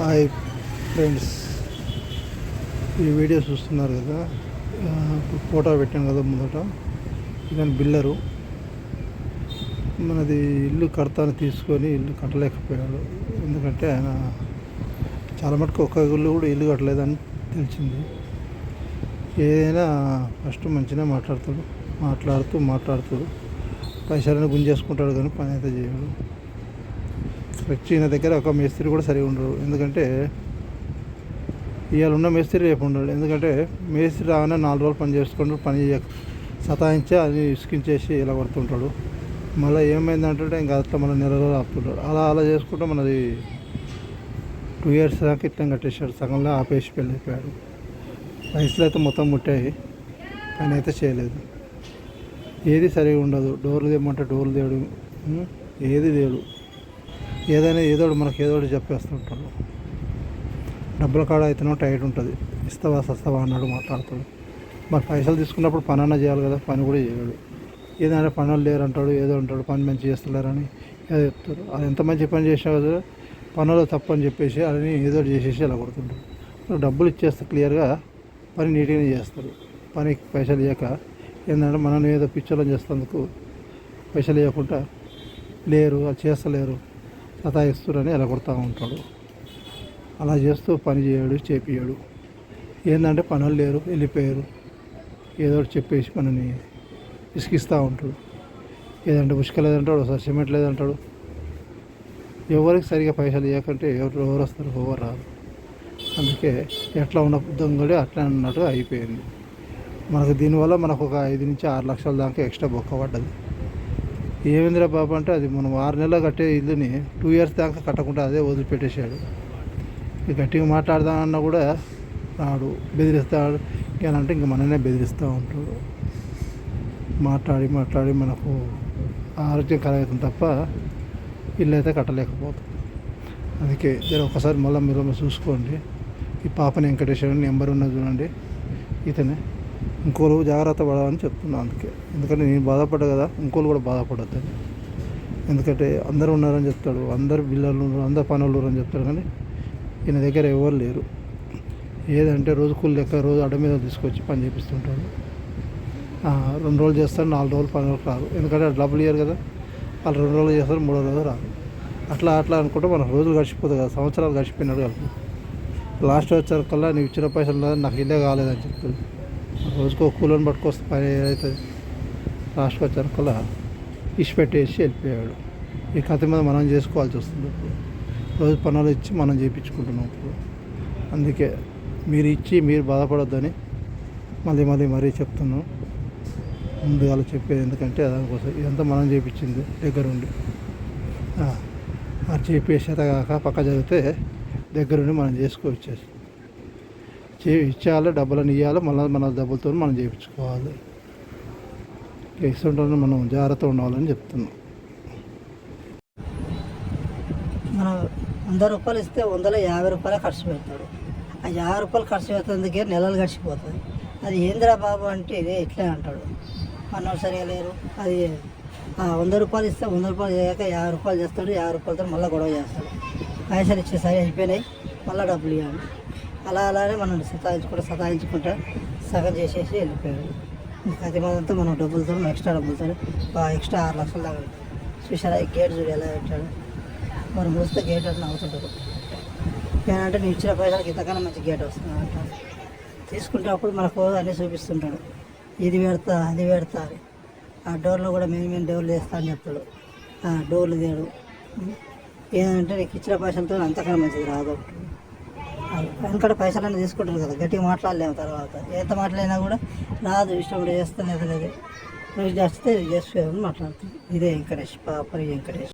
Hi friends, ఈ video చూస్తున్నారు కదా. ఫోటో పెట్టాను కదా ముందట. ఇదని బిల్లరు మనది ఇల్లు కడతాను తీసుకొని ఇల్లు కట్టలేకపోయాడు. ఎందుకంటే ఆయన చాలా మటుకు ఒక్క ఇల్లు కూడా ఇల్లు కట్టలేదని తెలిసింది. ఏదైనా ఫస్ట్ మంచిగా మాట్లాడుతూ పైసలను గుంజేసుకుంటాడు, కానీ పని అయితే చేయడు. ఈయన దగ్గర ఒక మేస్త్రి కూడా సరిగా ఉండరు. ఎందుకంటే ఇవాళ ఉన్న మేస్త్రి రేపు ఉండడు. ఎందుకంటే మేస్త్రి రాగానే 4 రోజులు పని చేసుకుంటూ పని సతాయించి అది ఇసుకించేసి ఇలా కొడుతుంటాడు. మళ్ళీ ఏమైందంటే ఇంకా అట్లా మళ్ళీ నెల రోజులు ఆపుతుంటాడు. అలా చేసుకుంటూ మనది 2 years దాకా ఇట్లా కట్టేశాడు. సగంలో ఆపేసి వెళ్ళిపోయాడు. పైసలు అయితే మొత్తం ముట్టాయి, పని అయితే చేయలేదు. ఏది సరిగా ఉండదు. డోర్లు తేమంటే డోర్లు తేడు, ఏది తేడు. ఏదైనా ఏదోడు మనకు ఏదోడు చెప్పేస్తుంటాడు. డబ్బుల కాడ అయితేనో టైట్ ఉంటుంది. ఇస్తావా సస్తావా అన్నాడు, మాట్లాడతాడు. మరి పైసలు తీసుకున్నప్పుడు పని అన్నా చేయాలి కదా, పని కూడా చేయడు. ఏదైనా పనులు లేరు అంటాడు, ఏదో అంటాడు, పని మంచి చేస్తలేరని ఏదో చెప్తారు. అది ఎంత మంచి పని చేసినా కదా, పనులు తప్పని చెప్పేసి అని ఏదో చేసేసి అలా కొడుతుంటారు. డబ్బులు ఇచ్చేస్తే క్లియర్గా పని నీట్గానే చేస్తారు. పనికి పైసలు ఇవ్వక ఏంటంటే మనం ఏదో పిచ్చర్లు చేస్తేందుకు పైసలు ఇవ్వకుండా లేరు, అది చేస్తలేరు, సతాయిస్తురని అలా కొడుతూ ఉంటాడు. అలా చేస్తూ పని చేయడు, చేపియడు. ఏంటంటే పనులు లేరు, వెళ్ళిపోయారు, ఏదో చెప్పేసి మనని ఇసుకిస్తూ ఉంటాడు. ఏదంటే ఉసుక లేదంటాడు, ఒకసారి సిమెంట్ లేదంటాడు. ఎవరికి సరిగా పైసలు ఇవ్వకంటే ఎవరు వస్తారు, ఎవరు రారు. అందుకే ఎట్లా ఉన్న దొంగలు అట్లా అన్నట్టు అయిపోయింది. మనకు దీనివల్ల మనకు ఒక 5 నుంచి 6 లక్షల దాకా ఎక్స్ట్రా బొక్క పడ్డది. ఏమిందిరా బాబు అంటే అది మనం 6 నెలలు కట్టే ఇల్లుని 2 years దాకా కట్టకుండా అదే వదిలిపెట్టేశాడు. గట్టిగా మాట్లాడదామన్నా కూడా రాడు, బెదిరిస్తాడు. అంటే ఇంక మననే బెదిరిస్తూ ఉంటాడు. మాట్లాడి మనకు ఆరోగ్యం కలగవుతుంది తప్ప ఇల్లు అయితే కట్టలేకపోతుంది. అందుకే ఒకసారి మళ్ళీ మీరు చూసుకోండి. ఈ పాపని వెంకటేశ్వర నెంబర్ ఉన్నది చూడండి, ఇతనే. ఇంకోరు జాగ్రత్త పడమని చెప్తున్నాను. అందుకే ఎందుకంటే నేను బాధపడ్డా కదా, ఇంకోరు కూడా బాధపడద్దని. ఎందుకంటే అందరూ ఉన్నారని చెప్తాడు, అందరు బిల్లలు ఉన్నారు, అందరు పనులు అని చెప్తాడు. కానీ ఈయన దగ్గర ఎవరు లేరు. ఏదంటే రోజు కూలి లెక్క రోజు అడ్డ మీద తీసుకొచ్చి పని చేపిస్తుంటాడు. 2 రోజులు చేస్తాడు, 4 రోజులు పనులు రాదు. ఎందుకంటే డబ్బులు ఇయ్యారు కదా, వాళ్ళు 2 రోజులు చేస్తారు, 3వ రోజు రాదు. అట్లా అనుకుంటే మన రోజులు గడిచిపోతుంది కదా, సంవత్సరాలు గడిచిపోయినాడు కలిపి. లాస్ట్ వచ్చేకల్లా నీకు ఇచ్చిన పైసలు నాకు ఇల్లే కాలేదని చెప్తాడు. రోజుకో కూలని పట్టుకొస్తే పని ఏదవుతుంది. లాస్ట్కి వచ్చేకల్లా పెట్టేసి వెళ్ళిపోయాడు. ఈ కథ మీద మనం చేసుకోవాల్సి వస్తుంది. ఇప్పుడు రోజు పనులు ఇచ్చి మనం చేయించుకుంటున్నాం. ఇప్పుడు అందుకే మీరు ఇచ్చి మీరు బాధపడొద్దని మరీ చెప్తున్నాం. ముందుగా చెప్పేది ఎందుకంటే దానికోసం ఇదంతా మనం చేయించింది దగ్గరుండి. అది చేసేత కాక పక్క జరిగితే దగ్గరుండి మనం చేసుకోవచ్చేసి ఇచ్చేయాలి, డబ్బులను ఇవ్వాలి, మళ్ళీ మన డబ్బులతో మనం చేయించుకోవాలి. ఇస్తుంటే మనం జాగ్రత్త ఉండాలని చెప్తున్నాం. మనం 100 రూపాయలు ఇస్తే 150 రూపాయలు ఖర్చు పెడతాడు. ఆ 50 రూపాయలు ఖర్చు పెట్టేందుకే నెలలు గడిచిపోతుంది. అది ఏందిరా బాబు అంటే ఇదే ఇట్లే అంటాడు. మనం సరిగా లేరు. అది 100 రూపాయలు ఇస్తే 100 రూపాయలు చేయక 50 రూపాయలు చేస్తాడు. 50 రూపాయలతో మళ్ళీ గొడవ చేస్తాడు. పైసలు ఇచ్చేసరి అయిపోయినాయి, మళ్ళీ డబ్బులు ఇవ్వాలి. అలానే మనం సతాయించుకుంటా సగం చేసేసి వెళ్ళిపోయాడు. ప్రతి మందంతా మనం డబ్బులతో ఎక్స్ట్రా డబ్బులతో ఎక్స్ట్రా 6 లక్షల దాకా చూసారా. ఈ గేట్ చూడు ఎలా పెట్టాడు. మరి మూస్తే గేట్ అట్లా అవుతుంటారు. ఏంటంటే నువ్వు ఇచ్చిన పైసలకి ఇంతకన్నా మంచి గేట్ వస్తుంది అంటాడు. తీసుకుంటే అప్పుడు మనకు అన్నీ చూపిస్తుంటాడు. ఇది పెడతా అది పెడతా అని. ఆ డోర్లో కూడా మేము డోర్లు వేస్తా అని చెప్తాడు. డోర్లు తేడు. ఏంటంటే నీకు ఇచ్చిన పైసలతో అంతకన్నా మంచిది రాదు. వెనకడ పైసలన్నీ తీసుకుంటారు కదా, గట్టిగా మాట్లాడలేము. తర్వాత ఎంత మాట్లాడినా కూడా రాదు, ఇష్టం చేస్తాను లేదు. నువ్వు చేస్తే చేసుకోవాలని మాట్లాడుతుంది. ఇదే వెంకటేష్, పాపరి వెంకటేష్.